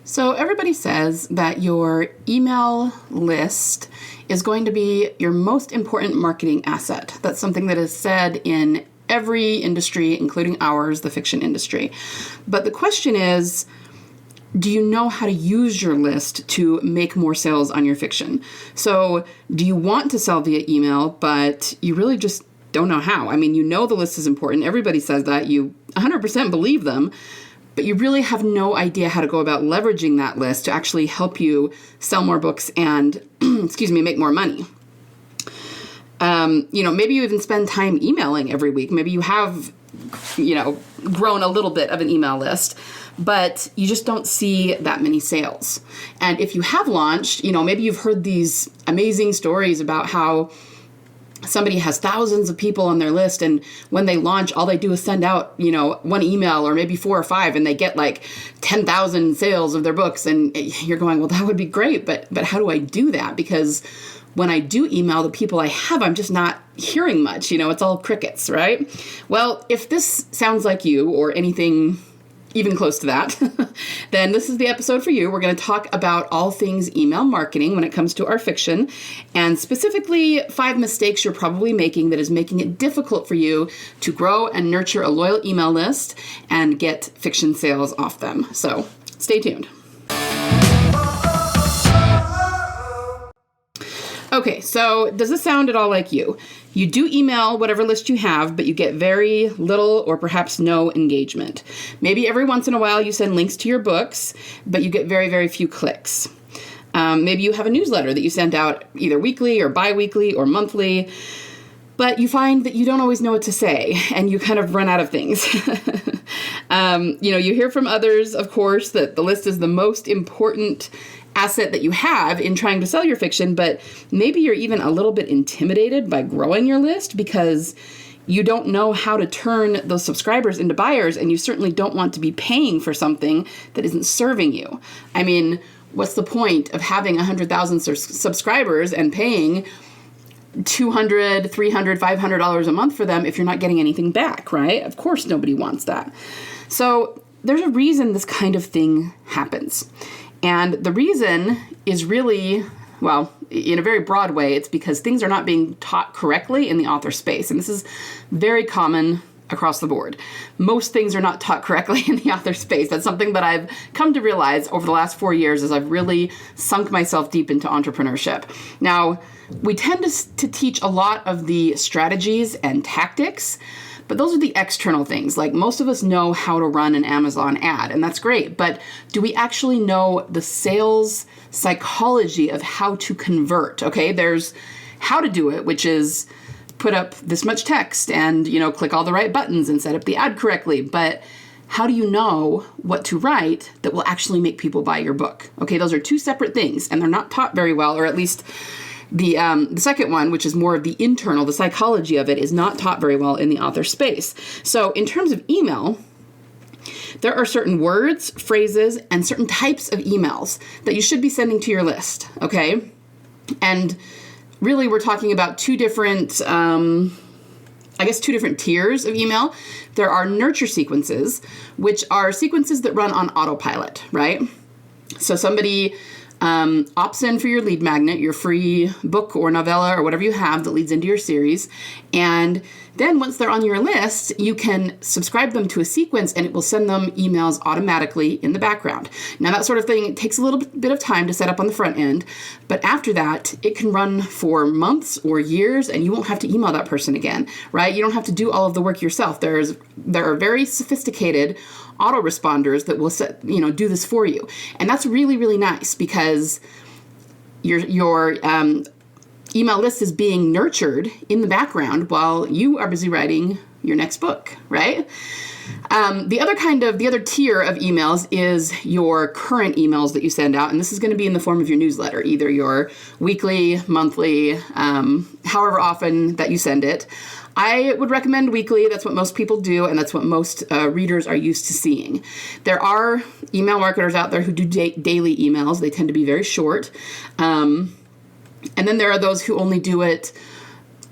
So everybody says that your email list is going to be your most important marketing asset. That's something that is said in every industry, including ours, the fiction industry. But the question is, do you know how to use your list to make more sales on your fiction? So do you want to sell via email, but you really just don't know how? I mean, you know the list is important. Everybody says that. You 100% believe them. But you really have no idea how to go about leveraging that list to actually help you sell more books and, make more money. Maybe you even spend time emailing every week. Maybe you have, grown a little bit of an email list, but you just don't see that many sales. And if you have launched, maybe you've heard these amazing stories about how somebody has thousands of people on their list, and when they launch, all they do is send out, one email or maybe 4 or 5, and they get like 10,000 sales of their books. And you're going, well, that would be great, but how do I do that? Because when I do email the people I have, I'm just not hearing much. It's all crickets, right? Well, if this sounds like you or anything even close to that, then this is the episode for you. We're going to talk about all things email marketing when it comes to our fiction, and specifically 5 mistakes you're probably making that is making it difficult for you to grow and nurture a loyal email list and get fiction sales off them. So stay tuned. Okay, so does this sound at all like you? You do email whatever list you have, but you get very little or perhaps no engagement. Maybe every once in a while you send links to your books, but you get very, very few clicks. Maybe you have a newsletter that you send out either weekly or bi-weekly or monthly, but you find that you don't always know what to say and you kind of run out of things. You hear from others, of course, that the list is the most important asset that you have in trying to sell your fiction, but maybe you're even a little bit intimidated by growing your list because you don't know how to turn those subscribers into buyers, and you certainly don't want to be paying for something that isn't serving you. I mean, what's the point of having 100,000 subscribers and paying $200, $300, $500 a month for them if you're not getting anything back, right? Of course, nobody wants that. So there's a reason this kind of thing happens. And the reason is really, well, in a very broad way, it's because things are not being taught correctly in the author space. And this is very common across the board. Most things are not taught correctly in the author space. That's something that I've come to realize over the last 4 years as I've really sunk myself deep into entrepreneurship. Now, we tend to teach a lot of the strategies and tactics, but those are the external things. Like, most of us know how to run an Amazon ad, and that's great. But do we actually know the sales psychology of how to convert? Okay, there's how to do it, which is put up this much text and, click all the right buttons and set up the ad correctly. But how do you know what to write that will actually make people buy your book? Okay, those are 2 separate things, and they're not taught very well, or at least the second one, which is more of the internal, the psychology of it, is not taught very well in the author space. So in terms of email, there are certain words, phrases, and certain types of emails that you should be sending to your list, okay? And really, we're talking about 2 different, 2 different tiers of email. There are nurture sequences, which are sequences that run on autopilot, right? So somebody opts in for your lead magnet, your free book or novella or whatever you have that leads into your series. And then once they're on your list, you can subscribe them to a sequence and it will send them emails automatically in the background. Now, that sort of thing, it takes a little bit of time to set up on the front end, but after that, it can run for months or years and you won't have to email that person again, right? You don't have to do all of the work yourself. There are very sophisticated autoresponders that will do this for you. And that's really, really nice because your email list is being nurtured in the background while you are busy writing your next book, right? The other tier of emails is your current emails that you send out. And this is going to be in the form of your newsletter, either your weekly, monthly, however often that you send it. I would recommend weekly. That's what most people do, and that's what most readers are used to seeing. There are email marketers out there who do daily emails. They tend to be very short. And then there are those who only do it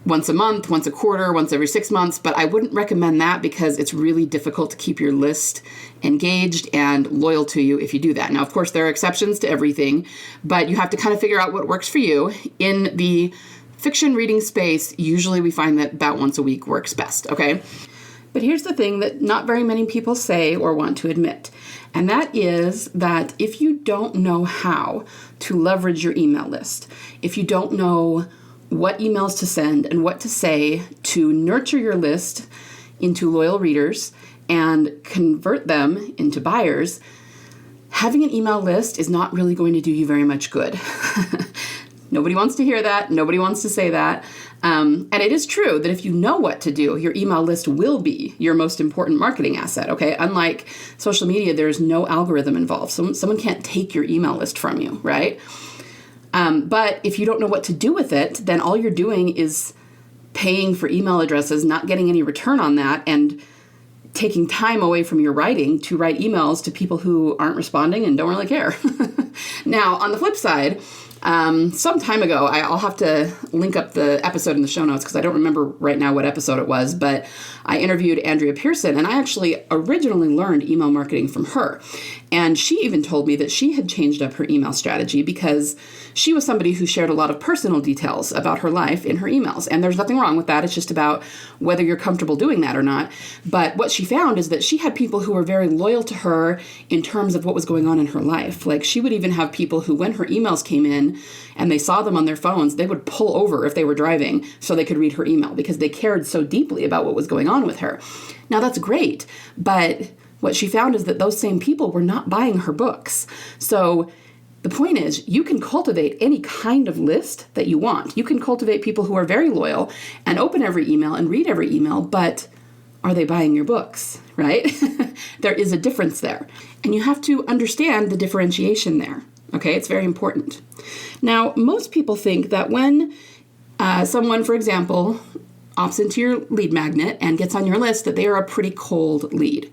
once a month, once a quarter, once every 6 months, but I wouldn't recommend that because it's really difficult to keep your list engaged and loyal to you if you do that. Now, of course, there are exceptions to everything, but you have to kind of figure out what works for you. In the fiction reading space, usually we find that about once a week works best, okay? But here's the thing that not very many people say or want to admit, and that is that if you don't know how to leverage your email list, if you don't know what emails to send and what to say to nurture your list into loyal readers and convert them into buyers, having an email list is not really going to do you very much good. Nobody wants to hear that. Nobody wants to say that. And it is true that if you know what to do, your email list will be your most important marketing asset, okay? Unlike social media, there's no algorithm involved. Someone can't take your email list from you, right? But if you don't know what to do with it, then all you're doing is paying for email addresses, not getting any return on that, and taking time away from your writing to write emails to people who aren't responding and don't really care. Now, on the flip side, some time ago, I'll have to link up the episode in the show notes because I don't remember right now what episode it was, but I interviewed Andrea Pearson, and I actually originally learned email marketing from her. And she even told me that she had changed up her email strategy because she was somebody who shared a lot of personal details about her life in her emails. And there's nothing wrong with that. It's just about whether you're comfortable doing that or not. But what she found is that she had people who were very loyal to her in terms of what was going on in her life. Like, she would even have people who, when her emails came in and they saw them on their phones, they would pull over if they were driving so they could read her email because they cared so deeply about what was going on with her. Now, that's great, but what she found is that those same people were not buying her books. So the point is, you can cultivate any kind of list that you want. You can cultivate people who are very loyal and open every email and read every email, but are they buying your books, right? There is a difference there. And you have to understand the differentiation there, okay? It's very important. Now, most people think that when someone, for example, opts into your lead magnet and gets on your list, that they are a pretty cold lead.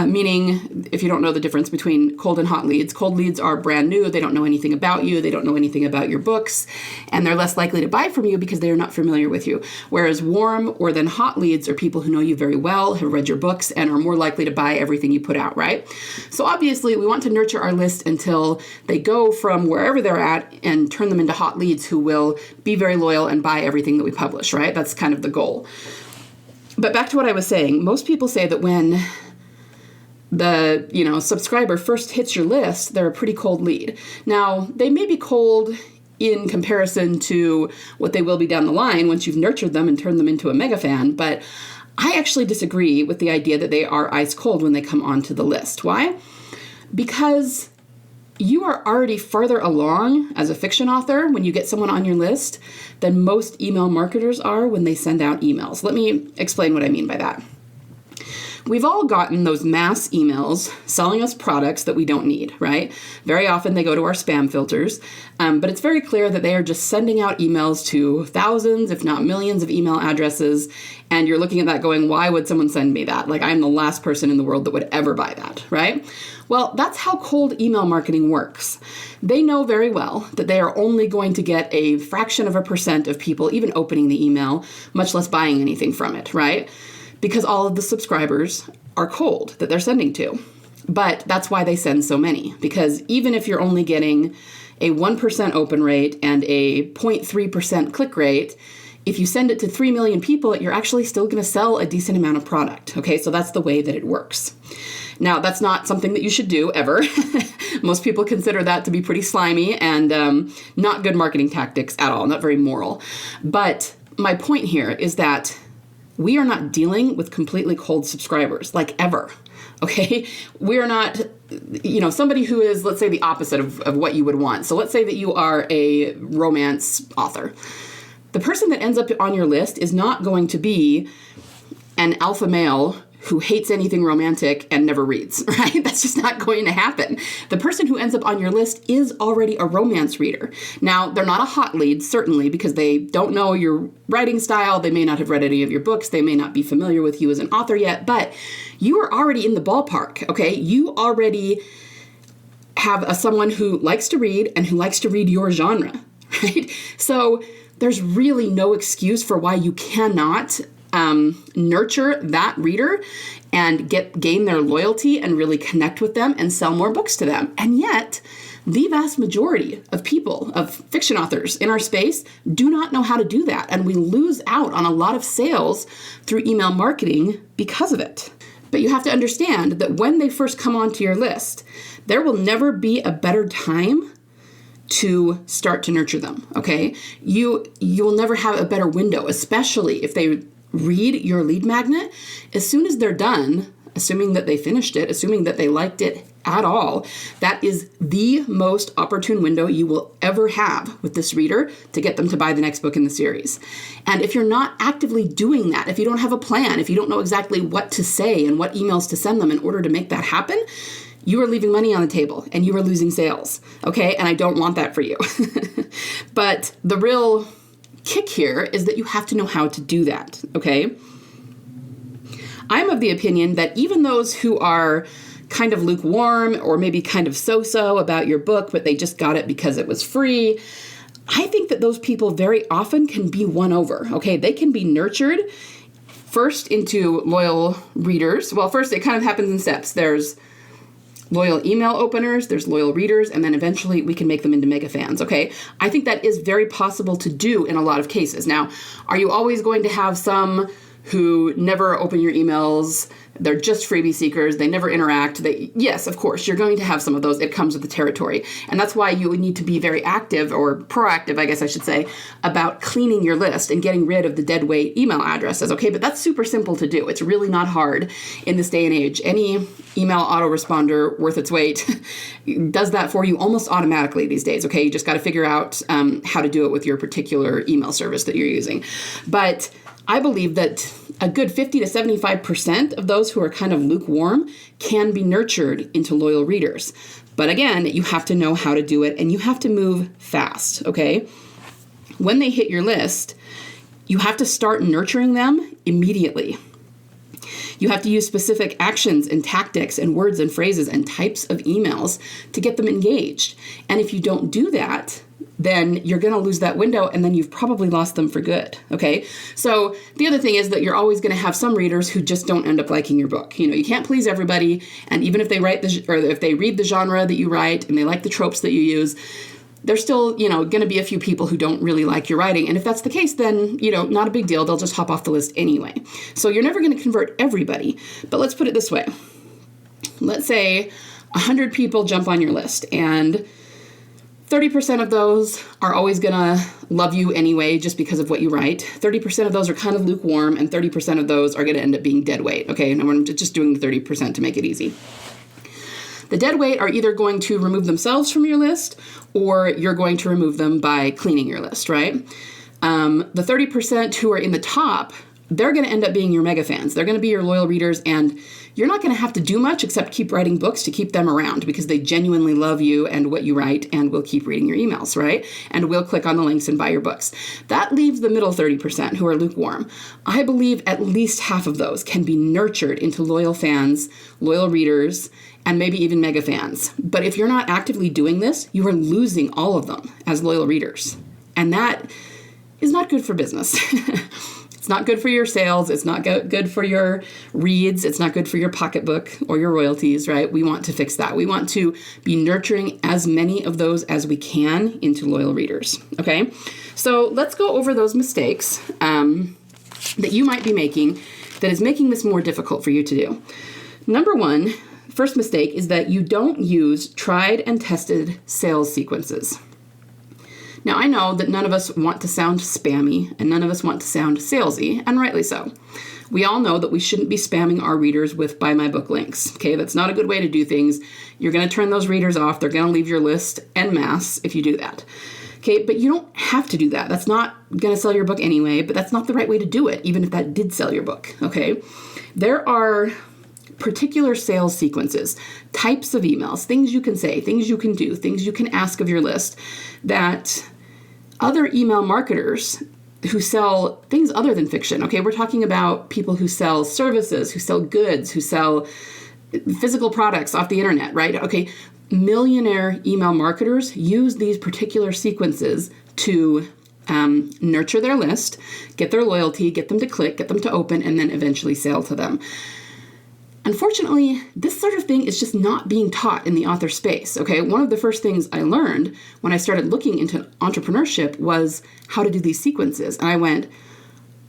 Meaning, if you don't know the difference between cold and hot leads are brand new. They don't know anything about you. They don't know anything about your books, and they're less likely to buy from you because they are not familiar with you. Whereas warm or then hot leads are people who know you very well, have read your books, and are more likely to buy everything you put out, right? So obviously, we want to nurture our list until they go from wherever they're at and turn them into hot leads who will be very loyal and buy everything that we publish, right? That's kind of the goal. But back to what I was saying, most people say that when the subscriber first hits your list, they're a pretty cold lead. Now, they may be cold in comparison to what they will be down the line once you've nurtured them and turned them into a mega fan, but I actually disagree with the idea that they are ice cold when they come onto the list. Why? Because you are already farther along as a fiction author when you get someone on your list than most email marketers are when they send out emails. Let me explain what I mean by that. We've all gotten those mass emails selling us products that we don't need, right? Very often they go to our spam filters, but it's very clear that they are just sending out emails to thousands, if not millions of email addresses, and you're looking at that going, why would someone send me that? Like, I'm the last person in the world that would ever buy that, right? Well, that's how cold email marketing works. They know very well that they are only going to get a fraction of a percent of people even opening the email, much less buying anything from it, right? Because all of the subscribers are cold that they're sending to. But that's why they send so many. Because even if you're only getting a 1% open rate and a 0.3% click rate, if you send it to 3 million people, you're actually still going to sell a decent amount of product. Okay, so that's the way that it works. Now, that's not something that you should do ever. Most people consider that to be pretty slimy and not good marketing tactics at all, not very moral. But my point here is that we are not dealing with completely cold subscribers, like ever, okay? We are not, somebody who is, let's say, the opposite of what you would want. So let's say that you are a romance author. The person that ends up on your list is not going to be an alpha male who hates anything romantic and never reads, right? That's just not going to happen. The person who ends up on your list is already a romance reader. Now, they're not a hot lead, certainly, because they don't know your writing style. They may not have read any of your books. They may not be familiar with you as an author yet, but you are already in the ballpark, okay? You already have someone who likes to read and who likes to read your genre, right? So there's really no excuse for why you cannot nurture that reader and gain their loyalty and really connect with them and sell more books to them. And yet, the vast majority of people, of fiction authors in our space, do not know how to do that. And we lose out on a lot of sales through email marketing because of it. But you have to understand that when they first come onto your list, there will never be a better time to start to nurture them, okay? You will never have a better window, especially if they read your lead magnet. As soon as they're done, assuming that they finished it, assuming that they liked it at all, that is the most opportune window you will ever have with this reader to get them to buy the next book in the series. And if you're not actively doing that, if you don't have a plan, if you don't know exactly what to say and what emails to send them in order to make that happen, you are leaving money on the table and you are losing sales, okay? And I don't want that for you. But the real kick here is that you have to know how to do that, okay? I'm of the opinion that even those who are kind of lukewarm or maybe kind of so-so about your book, but they just got it because it was free, I think that those people very often can be won over, okay? They can be nurtured first into loyal readers. Well, first it kind of happens in steps. There's loyal email openers, there's loyal readers, and then eventually we can make them into mega fans, okay? I think that is very possible to do in a lot of cases. Now, are you always going to have some who never open your emails? They're just freebie seekers. They never interact. Yes, of course, you're going to have some of those. It comes with the territory. And that's why you would need to be very active, or proactive, I guess I should say, about cleaning your list and getting rid of the dead weight email addresses, okay? But that's super simple to do. It's really not hard in this day and age. Any email autoresponder worth its weight does that for you almost automatically these days, okay? You just got to figure out how to do it with your particular email service that you're using. But I believe that a good 50 to 75% of those who are kind of lukewarm can be nurtured into loyal readers. But again, you have to know how to do it and you have to move fast, okay? When they hit your list, you have to start nurturing them immediately. You have to use specific actions and tactics and words and phrases and types of emails to get them engaged. And if you don't do that, then you're going to lose that window and then you've probably lost them for good, okay? So the other thing is that you're always going to have some readers who just don't end up liking your book. You know, you can't please everybody, and even if they if they read the genre that you write and they like the tropes that you use, there's still, going to be a few people who don't really like your writing. And if that's the case, then, not a big deal. They'll just hop off the list anyway. So you're never going to convert everybody. But let's put it this way. Let's say 100 people jump on your list and 30% of those are always going to love you anyway just because of what you write. 30% of those are kind of lukewarm, and 30% of those are going to end up being dead weight. Okay, and I'm just doing the 30% to make it easy. The dead weight are either going to remove themselves from your list or you're going to remove them by cleaning your list, right? The 30% who are in the top, they're going to end up being your mega fans. They're going to be your loyal readers, and you're not going to have to do much except keep writing books to keep them around because they genuinely love you and what you write and will keep reading your emails, right? And will click on the links and buy your books. That leaves the middle 30% who are lukewarm. I believe at least half of those can be nurtured into loyal fans, loyal readers, and maybe even mega fans. But if you're not actively doing this, you are losing all of them as loyal readers. And that is not good for business. It's not good for your sales. It's not good for your reads. It's not good for your pocketbook or your royalties, right? We want to fix that. We want to be nurturing as many of those as we can into loyal readers, okay? So let's go over those mistakes that you might be making that is making this more difficult for you to do. Number one, first mistake is that you don't use tried and tested sales sequences. Now, I know that none of us want to sound spammy and none of us want to sound salesy, and rightly so. We all know that we shouldn't be spamming our readers with buy my book links, okay? That's not a good way to do things. You're going to turn those readers off. They're going to leave your list en masse if you do that, okay? But you don't have to do that. That's not going to sell your book anyway, but that's not the right way to do it, even if that did sell your book, okay? There are particular sales sequences, types of emails, things you can say, things you can do, things you can ask of your list that other email marketers who sell things other than fiction, okay, we're talking about people who sell services, who sell goods, who sell physical products off the internet, right? Okay, millionaire email marketers use these particular sequences to nurture their list, get their loyalty, get them to click, get them to open, and then eventually sell to them. Unfortunately, this sort of thing is just not being taught in the author space, okay? One of the first things I learned when I started looking into entrepreneurship was how to do these sequences. And I went,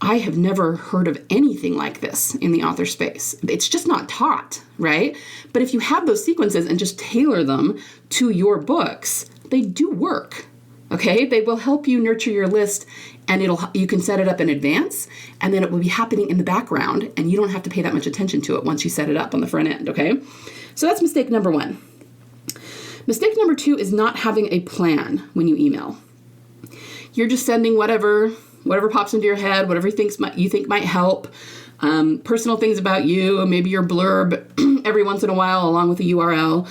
I have never heard of anything like this in the author space. It's just not taught, right? But if you have those sequences and just tailor them to your books, they do work, okay? They will help you nurture your list, and you can set it up in advance, and then it will be happening in the background, and you don't have to pay that much attention to it once you set it up on the front end, okay? So that's mistake number 1. Mistake number 2 is not having a plan when you email. You're just sending whatever pops into your head, whatever you think might help, personal things about you, maybe your blurb every once in a while along with a URL.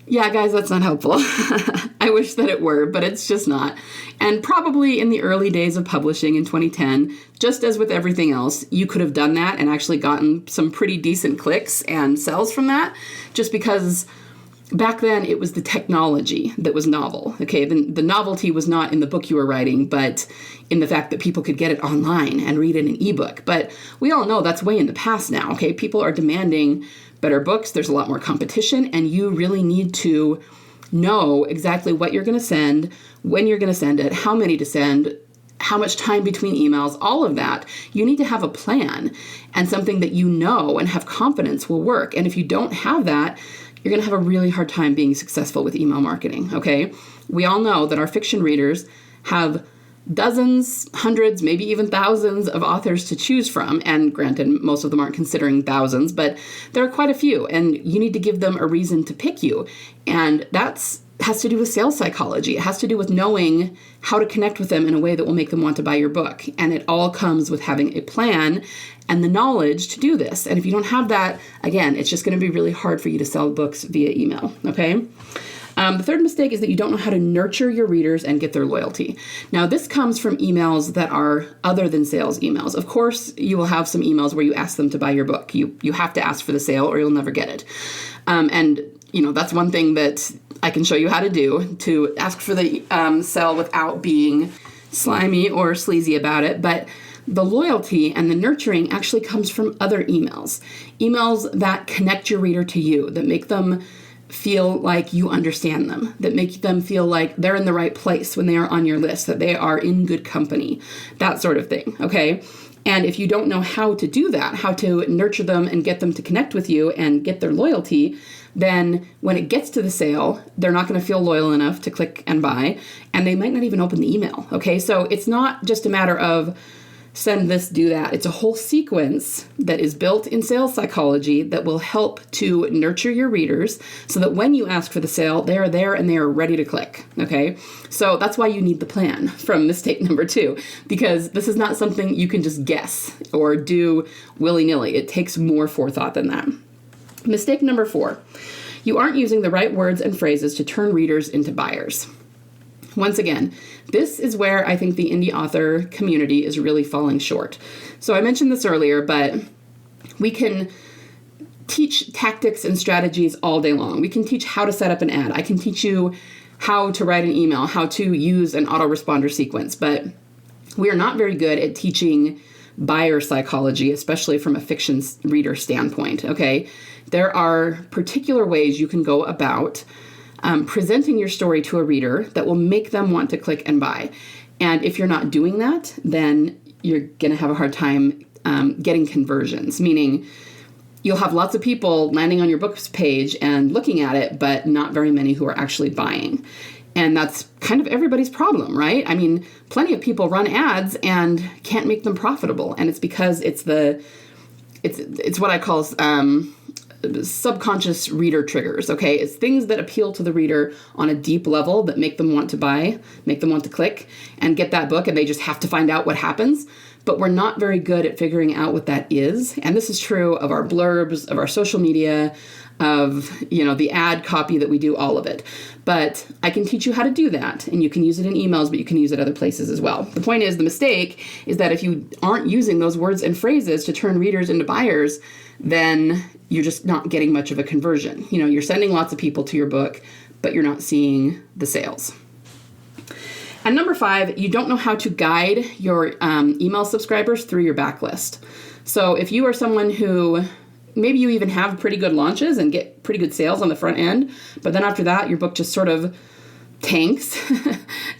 Yeah, guys, that's not helpful. I wish that it were, but it's just not. And probably in the early days of publishing in 2010, just as with everything else, you could have done that and actually gotten some pretty decent clicks and sales from that, just because back then it was the technology that was novel. Okay, the novelty was not in the book you were writing, but in the fact that people could get it online and read it in an ebook. But we all know that's way in the past now, okay? People are demanding better books. There's a lot more competition, and you really need to know exactly what you're going to send, when you're going to send it, how many to send, how much time between emails, all of that. You need to have a plan and something that you know and have confidence will work. And if you don't have that, you're going to have a really hard time being successful with email marketing, okay? We all know that our fiction readers have dozens, hundreds, maybe even thousands of authors to choose from. And granted, most of them aren't considering thousands, but there are quite a few, and you need to give them a reason to pick you. And has to do with sales psychology. It has to do with knowing how to connect with them in a way that will make them want to buy your book. And it all comes with having a plan and the knowledge to do this. And if you don't have that, again, it's just going to be really hard for you to sell books via email, okay? The third mistake is that you don't know how to nurture your readers and get their loyalty. Now, this comes from emails that are other than sales emails. Of course, you will have some emails where you ask them to buy your book. You have to ask for the sale or you'll never get it. And that's one thing that I can show you how to do, to ask for the sell without being slimy or sleazy about it. But the loyalty and the nurturing actually comes from other emails. Emails that connect your reader to you, that make them feel like you understand them, that make them feel like they're in the right place when they are on your list, that they are in good company, that sort of thing, okay? And if you don't know how to do that, how to nurture them and get them to connect with you and get their loyalty, then when it gets to the sale, they're not going to feel loyal enough to click and buy, and they might not even open the email, okay? So it's not just a matter of send this, do that. It's a whole sequence that is built in sales psychology that will help to nurture your readers so that when you ask for the sale, they are there and they are ready to click, okay? So that's why you need the plan from mistake number 2, because this is not something you can just guess or do willy-nilly. It takes more forethought than that. Mistake number 4, you aren't using the right words and phrases to turn readers into buyers. Once again, this is where I think the indie author community is really falling short. So I mentioned this earlier, but we can teach tactics and strategies all day long. We can teach how to set up an ad. I can teach you how to write an email, how to use an autoresponder sequence, but we are not very good at teaching buyer psychology, especially from a fiction reader standpoint, okay? There are particular ways you can go about presenting your story to a reader that will make them want to click and buy. And if you're not doing that, then you're going to have a hard time getting conversions, meaning you'll have lots of people landing on your books page and looking at it, but not very many who are actually buying. And that's kind of everybody's problem, right? I mean, plenty of people run ads and can't make them profitable. And it's because it's what I call subconscious reader triggers, okay? It's things that appeal to the reader on a deep level that make them want to buy, make them want to click and get that book, and they just have to find out what happens. But we're not very good at figuring out what that is. And this is true of our blurbs, of our social media, of, the ad copy that we do, all of it. But I can teach you how to do that, and you can use it in emails, but you can use it other places as well. The point is, the mistake is that if you aren't using those words and phrases to turn readers into buyers, then you're just not getting much of a conversion. You're sending lots of people to your book, but you're not seeing the sales. And number 5, you don't know how to guide your email subscribers through your backlist. So if you are someone who maybe you even have pretty good launches and get pretty good sales on the front end, but then after that, your book just sort of tanks,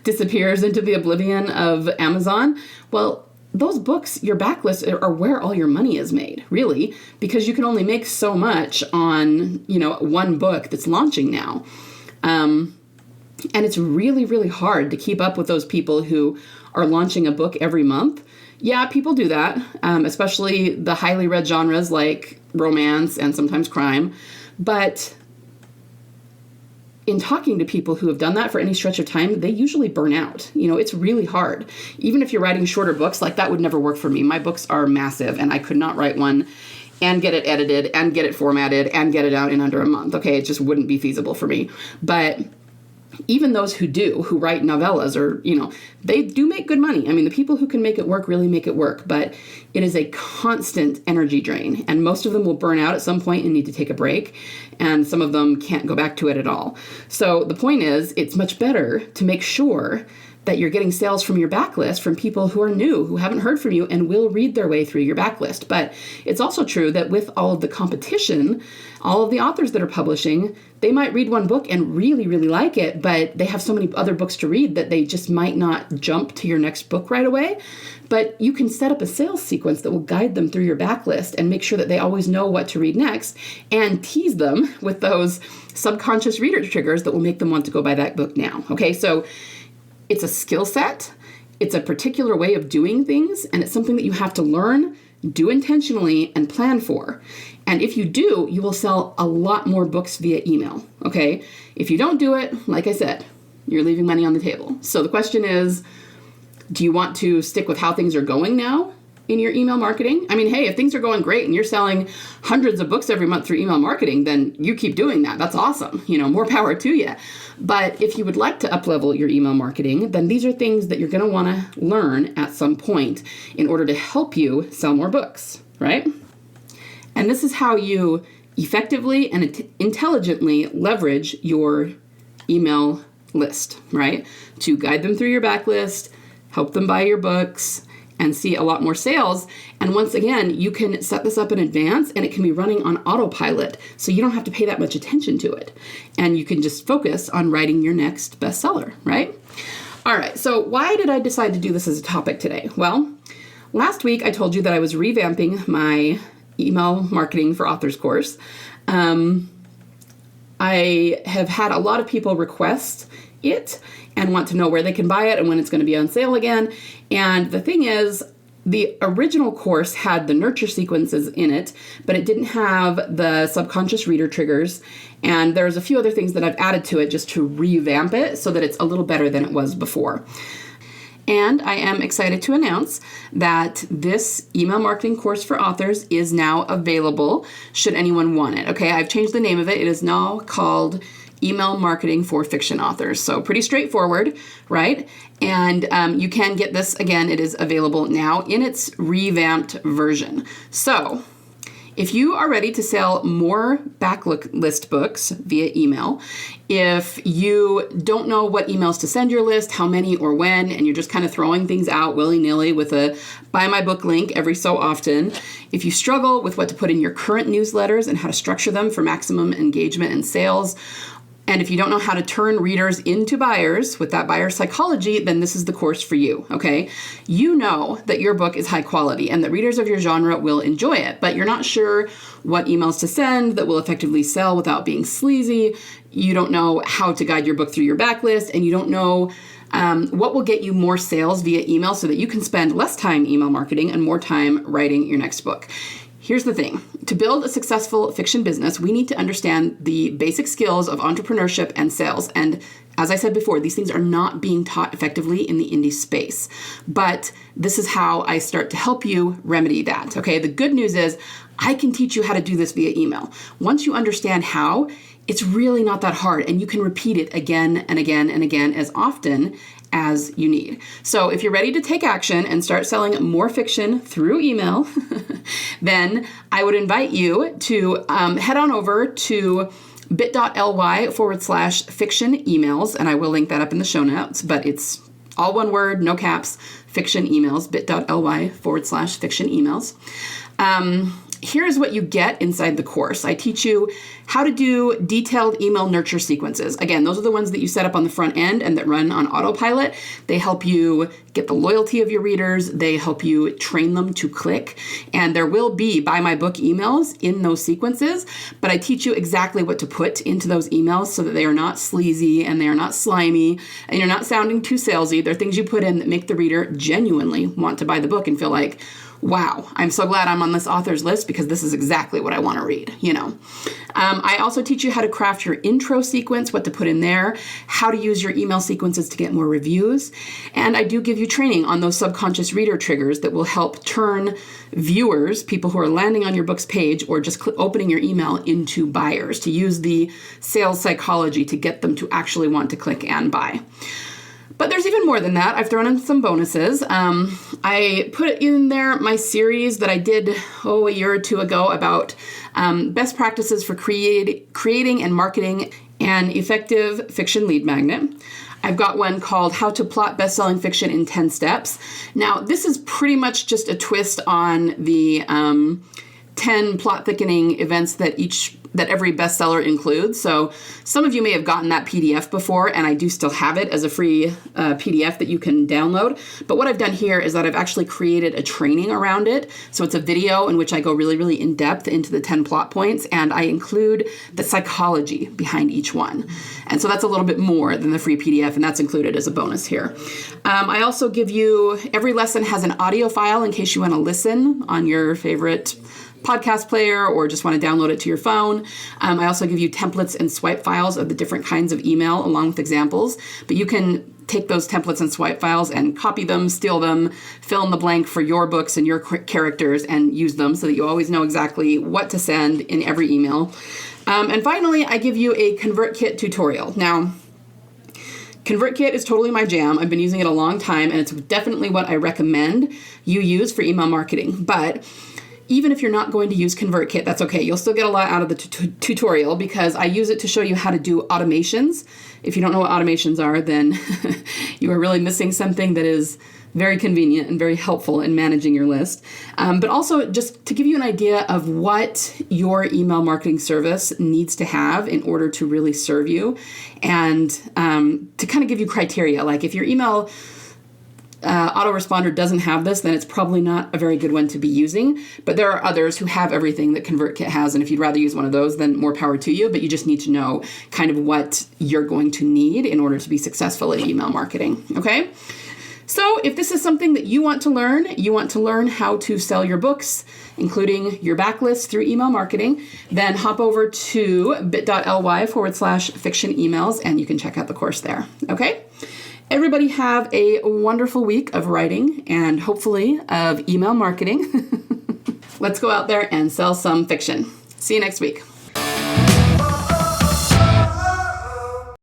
disappears into the oblivion of Amazon, well, those books, your backlist, are where all your money is made, really, because you can only make so much on, one book that's launching now. And it's really, really hard to keep up with those people who are launching a book every month. Yeah, people do that, especially the highly read genres like romance and sometimes crime. But in talking to people who have done that for any stretch of time, they usually burn out. It's really hard. Even if you're writing shorter books, like that would never work for me. My books are massive, and I could not write one and get it edited and get it formatted and get it out in under a month. Okay, it just wouldn't be feasible for me. But even those who write novellas or, they do make good money. I mean, the people who can make it work really make it work, but it is a constant energy drain, and most of them will burn out at some point and need to take a break, and some of them can't go back to it at all. So the point is, it's much better to make sure that you're getting sales from your backlist from people who are new, who haven't heard from you, and will read their way through your backlist. But it's also true that with all of the competition, all of the authors that are publishing, they might read one book and really, really like it, but they have so many other books to read that they just might not jump to your next book right away. But you can set up a sales sequence that will guide them through your backlist and make sure that they always know what to read next, and tease them with those subconscious reader triggers that will make them want to go buy that book now. Okay, so it's a skill set, it's a particular way of doing things, and it's something that you have to learn, do intentionally, and plan for. And if you do, you will sell a lot more books via email, okay? If you don't do it, like I said, you're leaving money on the table. So the question is, do you want to stick with how things are going now in your email marketing? I mean, hey, if things are going great and you're selling hundreds of books every month through email marketing, then you keep doing that. That's awesome. More power to you. But if you would like to up-level your email marketing, then these are things that you're going to want to learn at some point in order to help you sell more books, right? And this is how you effectively and intelligently leverage your email list, right? To guide them through your backlist, help them buy your books, and see a lot more sales. And once again, you can set this up in advance, and it can be running on autopilot, so you don't have to pay that much attention to it. And you can just focus on writing your next bestseller, right? All right, so why did I decide to do this as a topic today? Well, last week I told you that I was revamping my email marketing for authors course. I have had a lot of people request it and want to know where they can buy it and when it's going to be on sale again. And the thing is, the original course had the nurture sequences in it, but it didn't have the subconscious reader triggers. And there's a few other things that I've added to it just to revamp it so that it's a little better than it was before. And I am excited to announce that this email marketing course for authors is now available should anyone want it. Okay, I've changed the name of it. It is now called Email Marketing for Fiction Authors. So pretty straightforward, right? And you can get this, again, it is available now in its revamped version. So if you are ready to sell more backlist books via email, if you don't know what emails to send your list, how many or when, and you're just kind of throwing things out willy-nilly with a buy my book link every so often, if you struggle with what to put in your current newsletters and how to structure them for maximum engagement and sales, and if you don't know how to turn readers into buyers with that buyer psychology, then this is the course for you, okay? You know that your book is high quality and that readers of your genre will enjoy it, but you're not sure what emails to send that will effectively sell without being sleazy. You don't know how to guide your book through your backlist, and you don't know what will get you more sales via email so that you can spend less time email marketing and more time writing your next book. Here's the thing. To build a successful fiction business, we need to understand the basic skills of entrepreneurship and sales. And as I said before, these things are not being taught effectively in the indie space. But this is how I start to help you remedy that. Okay, the good news is I can teach you how to do this via email. Once you understand how, it's really not that hard, and you can repeat it again and again and again as often as you need. So if you're ready to take action and start selling more fiction through email, then I would invite you to head on over to bit.ly/fiction emails, and I will link that up in the show notes, but it's all one word, no caps, fiction emails, bit.ly/fiction emails. Here's what you get inside the course. I teach you how to do detailed email nurture sequences. Again, those are the ones that you set up on the front end and that run on autopilot. They help you get the loyalty of your readers. They help you train them to click. And there will be buy my book emails in those sequences, but I teach you exactly what to put into those emails so that they are not sleazy and they are not slimy and you're not sounding too salesy. They're things you put in that make the reader genuinely want to buy the book and feel like, wow, I'm so glad I'm on this author's list because this is exactly what I want to read, I also teach you how to craft your intro sequence, what to put in there, how to use your email sequences to get more reviews. And I do give you training on those subconscious reader triggers that will help turn viewers, people who are landing on your book's page or just opening your email, into buyers, to use the sales psychology to get them to actually want to click and buy. But there's even more than that. I've thrown in some bonuses. I put in there my series that I did, a year or two ago about best practices for creating and marketing an effective fiction lead magnet. I've got one called How to Plot Best-Selling Fiction in 10 Steps. Now, this is pretty much just a twist on the 10 plot thickening events that every bestseller includes. So some of you may have gotten that PDF before, and I do still have it as a free PDF that you can download. But what I've done here is that I've actually created a training around it. So it's a video in which I go really, really in depth into the 10 plot points, and I include the psychology behind each one. And so that's a little bit more than the free PDF, and that's included as a bonus here. I also give you, every lesson has an audio file in case you want to listen on your favorite podcast player or just want to download it to your phone. I also give you templates and swipe files of the different kinds of email along with examples, but you can take those templates and swipe files and copy them, steal them, fill in the blank for your books and your characters and use them so that you always know exactly what to send in every email. And finally, I give you a ConvertKit tutorial. Now, ConvertKit is totally my jam. I've been using it a long time, and it's definitely what I recommend you use for email marketing. But even if you're not going to use ConvertKit, that's okay. You'll still get a lot out of the tutorial because I use it to show you how to do automations. If you don't know what automations are, then you are really missing something that is very convenient and very helpful in managing your list. But also just to give you an idea of what your email marketing service needs to have in order to really serve you, and to kind of give you criteria. Like if your email autoresponder doesn't have this, then it's probably not a very good one to be using. But there are others who have everything that ConvertKit has, and if you'd rather use one of those, then more power to you. But you just need to know kind of what you're going to need in order to be successful at email marketing. Okay? So if this is something that you want to learn how to sell your books, including your backlist through email marketing, then hop over to bit.ly/fiction emails and you can check out the course there. Okay? Everybody have a wonderful week of writing and hopefully of email marketing. Let's go out there and sell some fiction. See you next week.